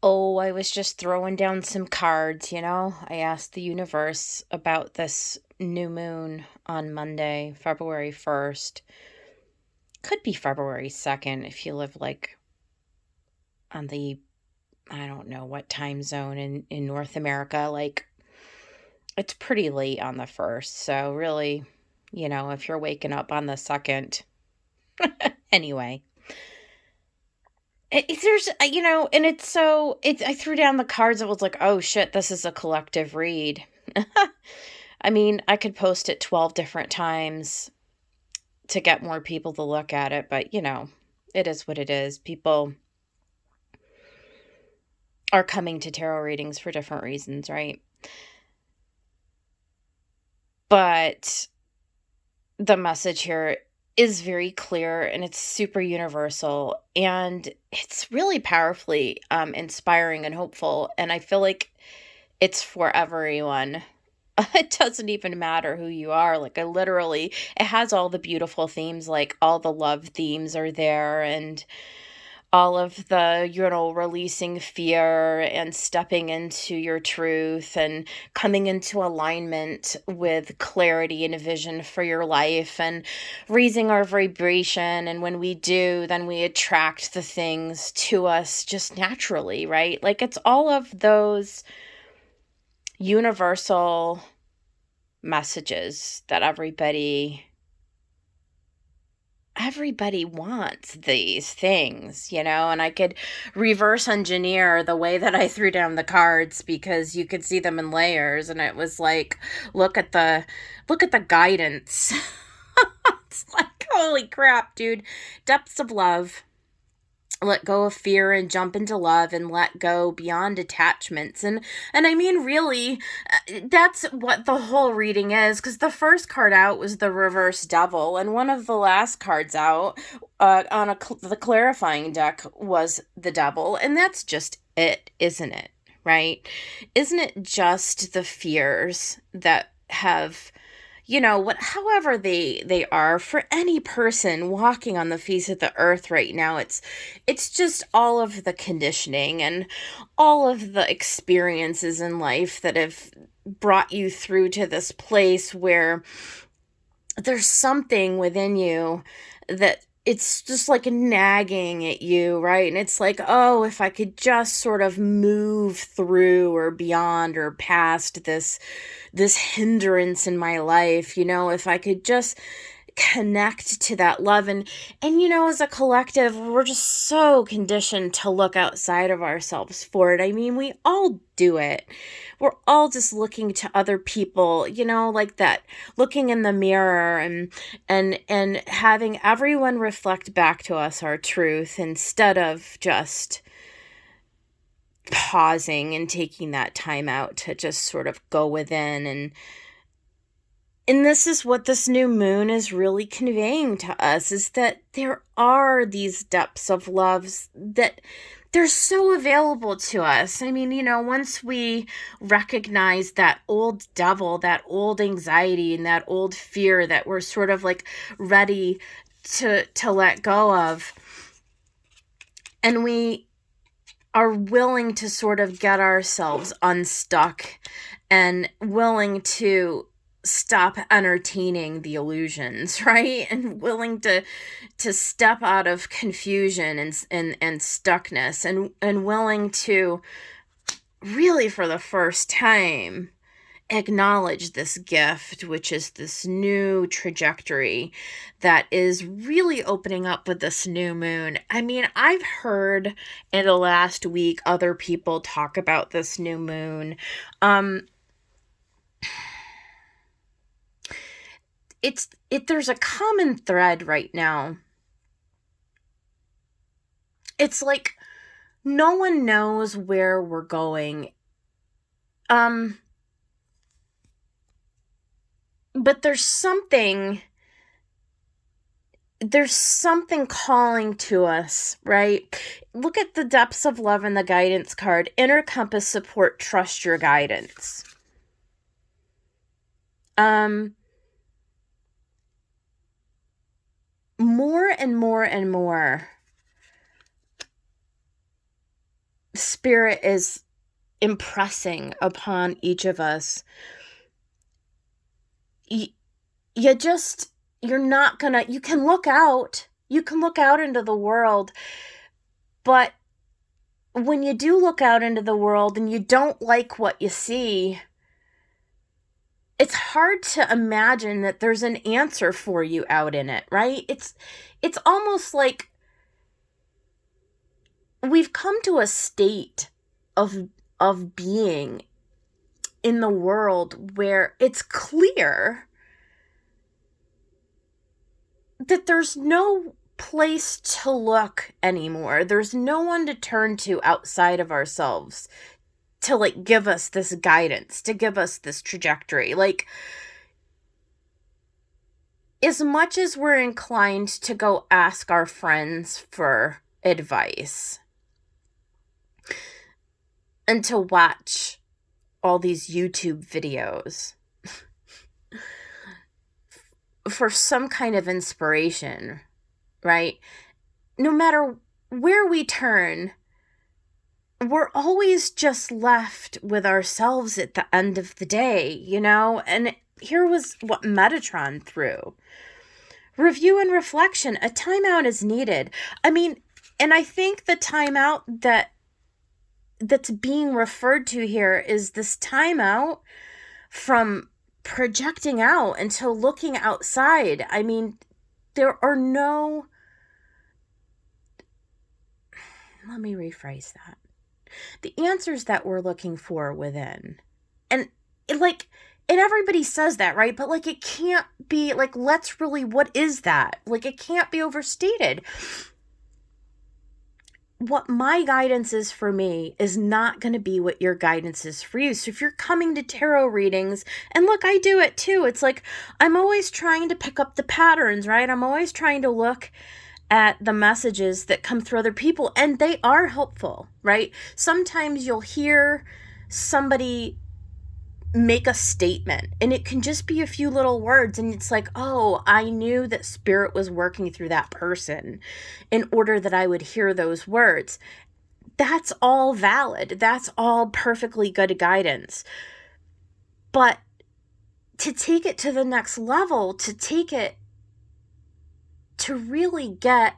Oh, I was just throwing down some cards, you know? I asked the universe about this new moon on Monday, February 1st. Could be February 2nd if you live like on the, I don't know what time zone in North America. Like, it's pretty late on the 1st. So, really, if you're waking up on the 2nd, anyway. There's, and it's so, I threw down the cards. It was like, oh shit, this is a collective read. I mean, I could post it 12 different times to get more people to look at it, but it is what it is. People are coming to tarot readings for different reasons, right? But the message here is very clear and it's super universal and it's really powerfully inspiring and hopeful. And I feel like it's for everyone. It doesn't even matter who you are. Like, it has all the beautiful themes, like all the love themes are there, and all of the, releasing fear and stepping into your truth and coming into alignment with clarity and a vision for your life and raising our vibration. And when we do, then we attract the things to us just naturally, right? Like, it's all of those universal messages that everybody wants these things, and I could reverse engineer the way that I threw down the cards because you could see them in layers, and it was like, look at the guidance. It's like, holy crap, dude. Depths of love. Let go of fear and jump into love and let go beyond attachments. And I mean, really, that's what the whole reading is, because the first card out was the reverse devil, and one of the last cards out on the clarifying deck was the devil, and that's just it, isn't it? Right? Isn't it just the fears that have, however they are, for any person walking on the face of the earth right now, it's just all of the conditioning and all of the experiences in life that have brought you through to this place where there's something within you that it's just like nagging at you, right? And it's like, oh, if I could just sort of move through or beyond or past this hindrance in my life, if I could just connect to that love. And as a collective, we're just so conditioned to look outside of ourselves for it. I mean, we all do it. We're all just looking to other people, like that, looking in the mirror and having everyone reflect back to us our truth instead of just pausing and taking that time out to just sort of go within. And this is what this new moon is really conveying to us, is that there are these depths of loves that they're so available to us. I mean, once we recognize that old devil, that old anxiety and that old fear that we're sort of like ready to let go of, and we are willing to sort of get ourselves unstuck and willing to stop entertaining the illusions, right? And willing to step out of confusion and stuckness, and willing to really, for the first time, acknowledge this gift, which is this new trajectory that is really opening up with this new moon. I mean, I've heard in the last week other people talk about this new moon. There's a common thread right now. It's like no one knows where we're going. But there's something calling to us, right? Look at the depths of love in the guidance card. Inner compass, support, trust your guidance. More and more and more, Spirit is impressing upon each of us. You're not gonna, you can look out into the world, but when you do look out into the world and you don't like what you see, it's hard to imagine that there's an answer for you out in it, right? It's almost like we've come to a state of being in the world where it's clear that there's no place to look anymore. There's no one to turn to outside of ourselves to like give us this guidance, to give us this trajectory. Like, as much as we're inclined to go ask our friends for advice and to watch all these YouTube videos for some kind of inspiration, right? No matter where we turn, we're always just left with ourselves at the end of the day, you know? And here was what Metatron threw. Review and reflection. A timeout is needed. I mean, and I think the timeout that's being referred to here is this timeout from projecting out until looking outside. I mean, there are no... Let me rephrase that. The answers that we're looking for within. And and everybody says that, right? But like, it can't be like, what is that? Like, it can't be overstated. What my guidance is for me is not going to be what your guidance is for you. So if you're coming to tarot readings, and look, I do it too. It's like, I'm always trying to pick up the patterns, right? I'm always trying to look at the messages that come through other people, and they are helpful, right? Sometimes you'll hear somebody make a statement and it can just be a few little words, and it's like, oh, I knew that Spirit was working through that person in order that I would hear those words. That's all valid. That's all perfectly good guidance. But to take it to the next level, to really get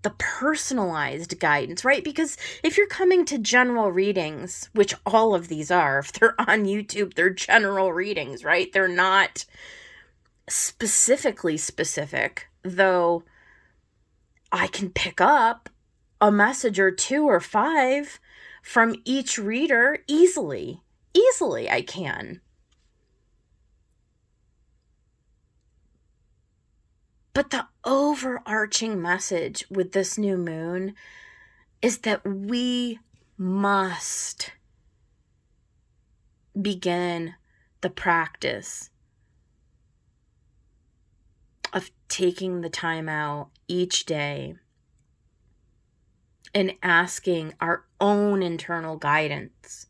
the personalized guidance, right? Because if you're coming to general readings, which all of these are, if they're on YouTube, they're general readings, right? They're not specifically specific, though I can pick up a message or 2 or 5 from each reader easily. Easily I can. But the overarching message with this new moon is that we must begin the practice of taking the time out each day and asking our own internal guidance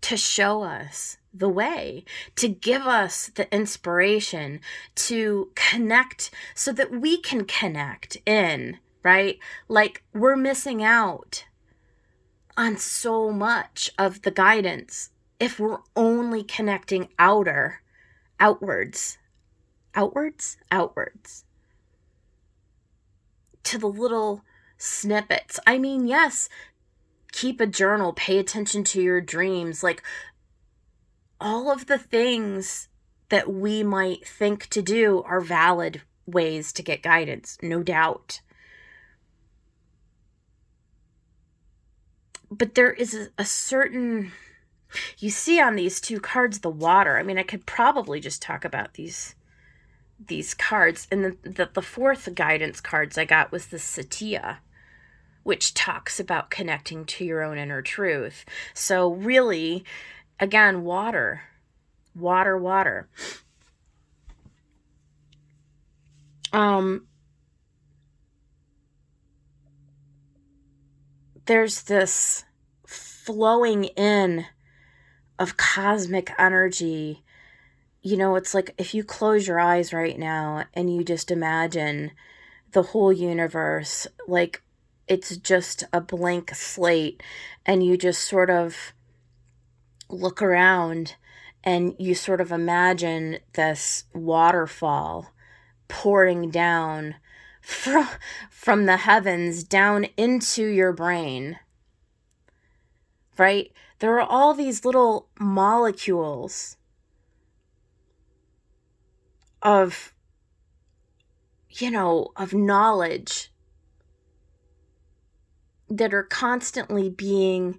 to show us the way, to give us the inspiration to connect so that we can connect in, right? Like, we're missing out on so much of the guidance if we're only connecting outwards to the little snippets. I mean, yes, keep a journal, pay attention to your dreams, like all of the things that we might think to do are valid ways to get guidance, no doubt. But there is a certain, you see on these 2 cards, the water. I mean, I could probably just talk about these cards. And the 4th guidance cards I got was the Satya, which talks about connecting to your own inner truth. So really, again, water. There's this flowing in of cosmic energy. You know, it's like if you close your eyes right now and you just imagine the whole universe, like it's just a blank slate, and you just sort of look around and you sort of imagine this waterfall pouring down from, from the heavens down into your brain, right? There are all these little molecules of, of knowledge that are constantly being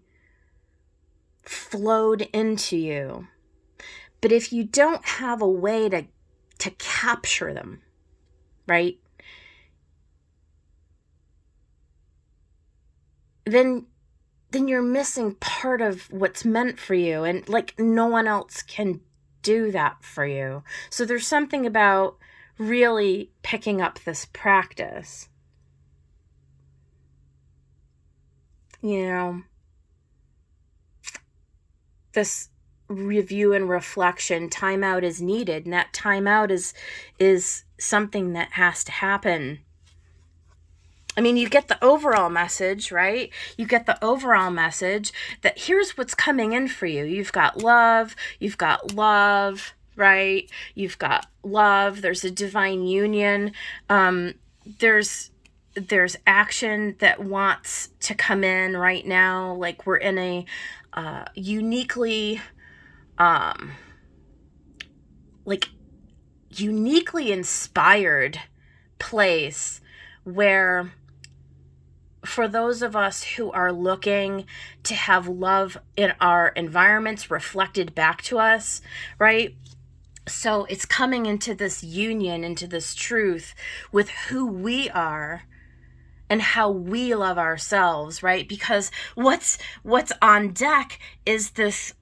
flowed into you. But if you don't have a way to capture them, right? Then you're missing part of what's meant for you, and like no one else can do that for you. So there's something about really picking up this practice. This review and reflection, timeout is needed, and that timeout is something that has to happen. I mean, you get the overall message, right? You get the overall message that here's what's coming in for you. You've got love, right? You've got love. There's a divine union. There's action that wants to come in right now. Like we're in a uniquely inspired place where, for those of us who are looking to have love in our environments reflected back to us, right? So it's coming into this union, into this truth with who we are and how we love ourselves, right? Because what's on deck is this,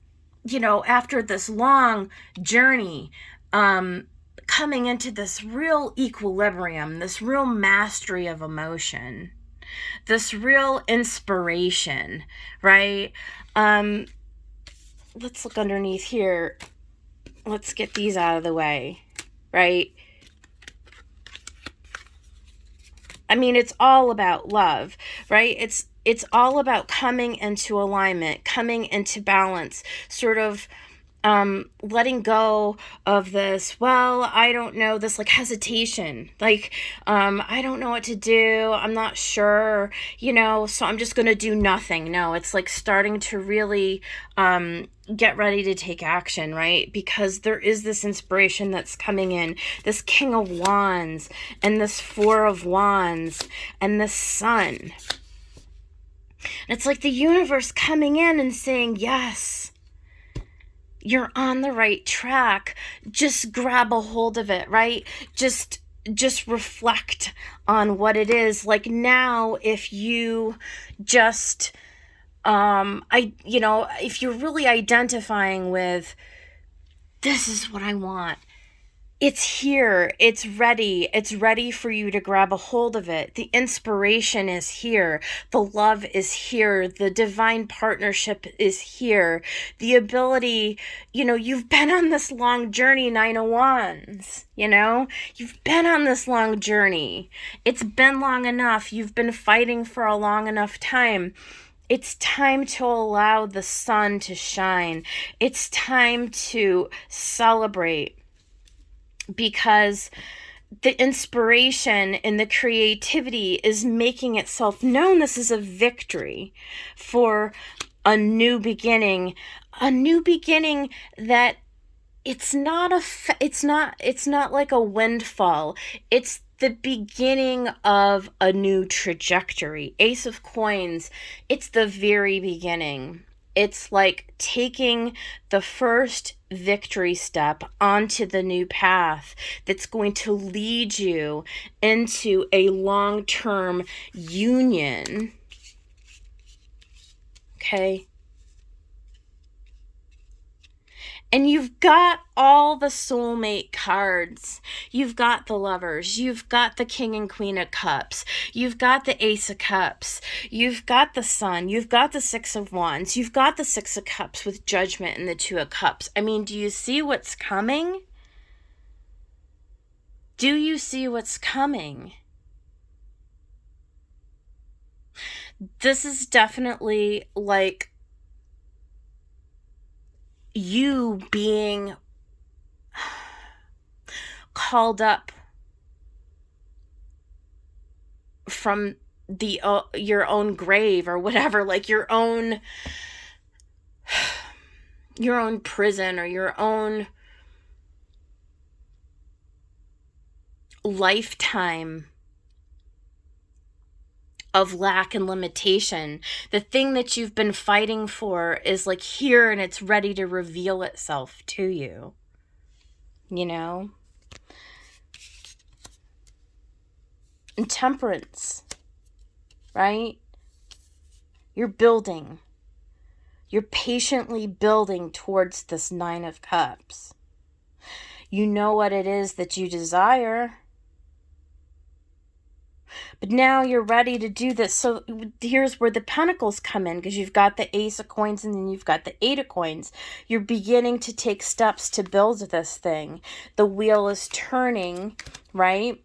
after this long journey, coming into this real equilibrium, this real mastery of emotion, this real inspiration, right? Let's look underneath here. Let's get these out of the way, right? I mean, it's all about love, right? It's all about coming into alignment, coming into balance, sort of letting go of this, well, I don't know, this like hesitation, like, I don't know what to do. I'm not sure, so I'm just going to do nothing. No, it's like starting to really, get ready to take action, right? Because there is this inspiration that's coming in, this King of Wands and this Four of Wands and the Sun. And it's like the universe coming in and saying, yes, you're on the right track. Just grab a hold of it, right? Just reflect on what it is. Like now, if you just, if you're really identifying with, this is what I want, it's here, it's ready for you to grab a hold of it. The inspiration is here, the love is here, the divine partnership is here, the ability, you've been on this long journey, Nine of Wands, you've been on this long journey. It's been long enough. You've been fighting for a long enough time. It's time to allow the sun to shine. It's time to celebrate, because the inspiration and the creativity is making itself known. This is a victory for a new beginning that it's not like a windfall. It's the beginning of a new trajectory. Ace of Coins, it's the very beginning. It's like taking the first victory step onto the new path that's going to lead you into a long-term union. Okay? And you've got all the soulmate cards. You've got the Lovers. You've got the King and Queen of Cups. You've got the Ace of Cups. You've got the Sun. You've got the Six of Wands. You've got the Six of Cups with Judgment and the Two of Cups. I mean, do you see what's coming? Do you see what's coming? This is definitely like you being called up from the your own grave or whatever, like your own prison or your own lifetime of lack and limitation. The thing that you've been fighting for is like here and it's ready to reveal itself to you. You know? And temperance, right? You're building. You're patiently building towards this 9 of Cups. You know what it is that you desire. But now you're ready to do this. So here's where the Pentacles come in, because you've got the Ace of Coins and then you've got the 8 of Coins. You're beginning to take steps to build this thing. The wheel is turning, right?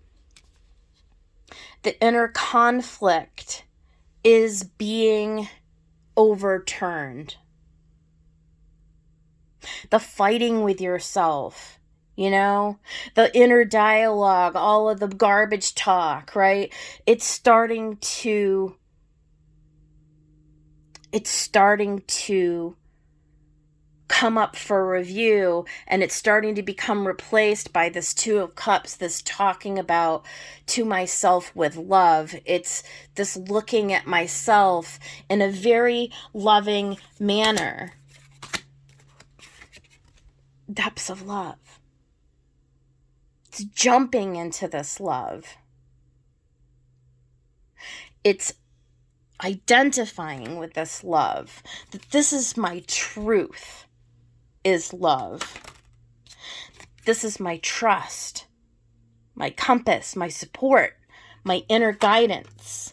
The inner conflict is being overturned. The fighting with yourself, you know, the inner dialogue, all of the garbage talk, right? It's starting to come up for review, and it's starting to become replaced by this 2 of Cups, this talking about to myself with love. It's this looking at myself in a very loving manner. Depths of love. It's jumping into this love. It's identifying with this love. That this is my truth, is love. This is my trust, my compass, my support, my inner guidance.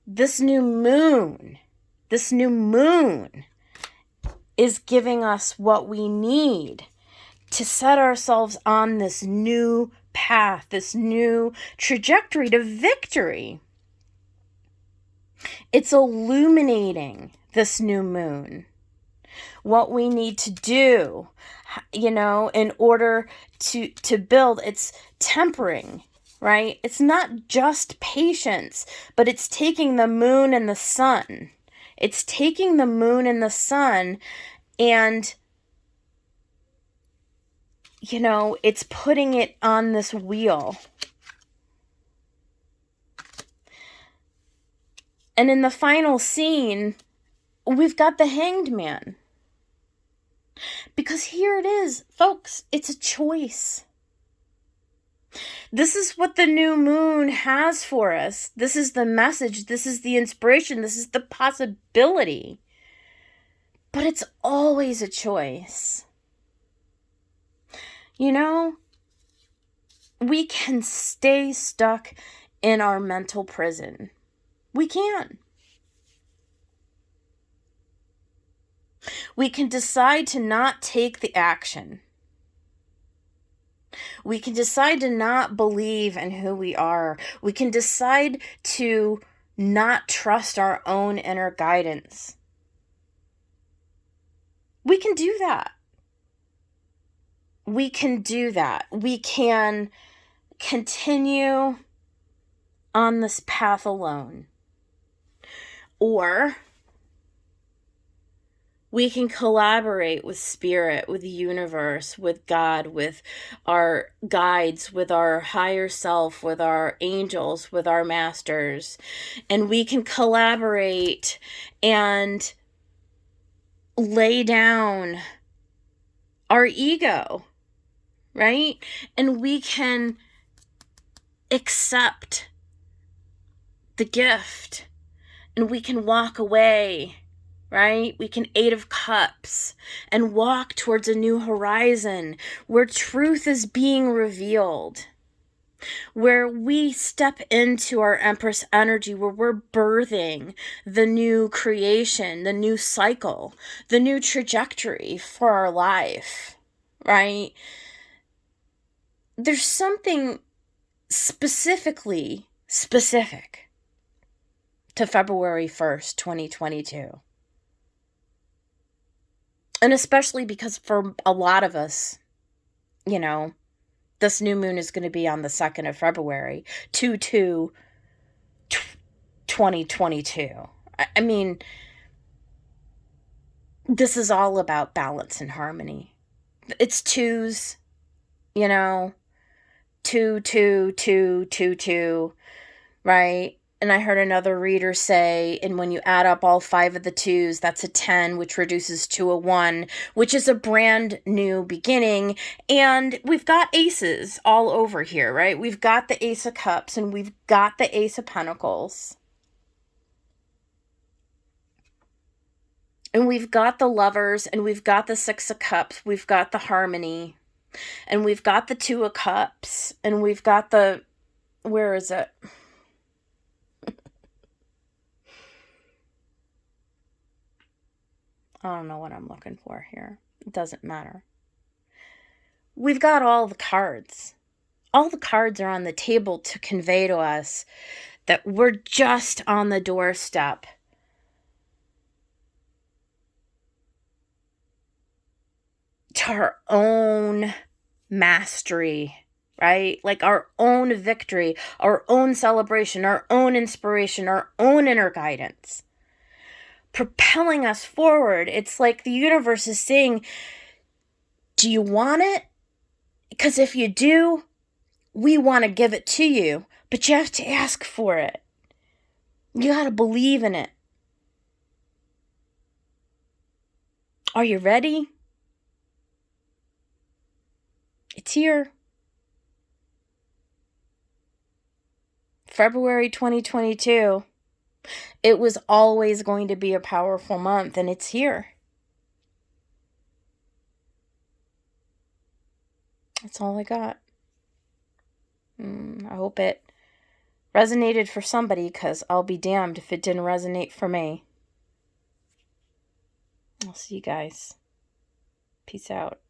This new moon is giving us what we need to set ourselves on this new path, this new trajectory to victory. It's illuminating this new moon. What we need to do, you know, in order to build. It's tempering, right? It's not just patience, but it's taking the moon and the sun. It's taking the moon and the sun and, you know, it's putting it on this wheel. And in the final scene, we've got the Hanged Man. Because here it is, folks, it's a choice. This is what the new moon has for us. This is the message. This is the inspiration. This is the possibility. But it's always a choice. You know, we can stay stuck in our mental prison. We can. We can decide to not take the action. We can decide to not believe in who we are. We can decide to not trust our own inner guidance. We can do that. We can do that. We can continue on this path alone. Or we can collaborate with spirit, with the universe, with God, with our guides, with our higher self, with our angels, with our masters. And we can collaborate and lay down our ego, right? And we can accept the gift and we can walk away, right? We can 8 of Cups and walk towards a new horizon where truth is being revealed, where we step into our Empress energy, where we're birthing the new creation, the new cycle, the new trajectory for our life, right? There's something specific to February 1st, 2022. And especially because for a lot of us, you know, this new moon is going to be on the 2nd of February, 2/2/2022. I mean, this is all about balance and harmony. It's twos, you know, 2/2/2/2/2, right? And I heard another reader say, and when you add up all 5 of the twos, that's a 10, which reduces to a 1, which is a brand new beginning. And we've got aces all over here, right? We've got the Ace of Cups and we've got the Ace of Pentacles. And we've got the Lovers and we've got the Six of Cups. We've got the Harmony. And we've got the Two of Cups. And we've got the... Where is it? I don't know what I'm looking for here. It doesn't matter. We've got all the cards. All the cards are on the table to convey to us that we're just on the doorstep to our own mastery, right? Like our own victory, our own celebration, our own inspiration, our own inner guidance, propelling us forward. It's like the universe is saying, do you want it? Because if you do, we want to give it to you, but you have to ask for it. You got to believe in it. Are you ready? It's here. February 2022. It was always going to be a powerful month, and it's here. That's all I got. I hope it resonated for somebody, because I'll be damned if it didn't resonate for me. I'll see you guys. Peace out.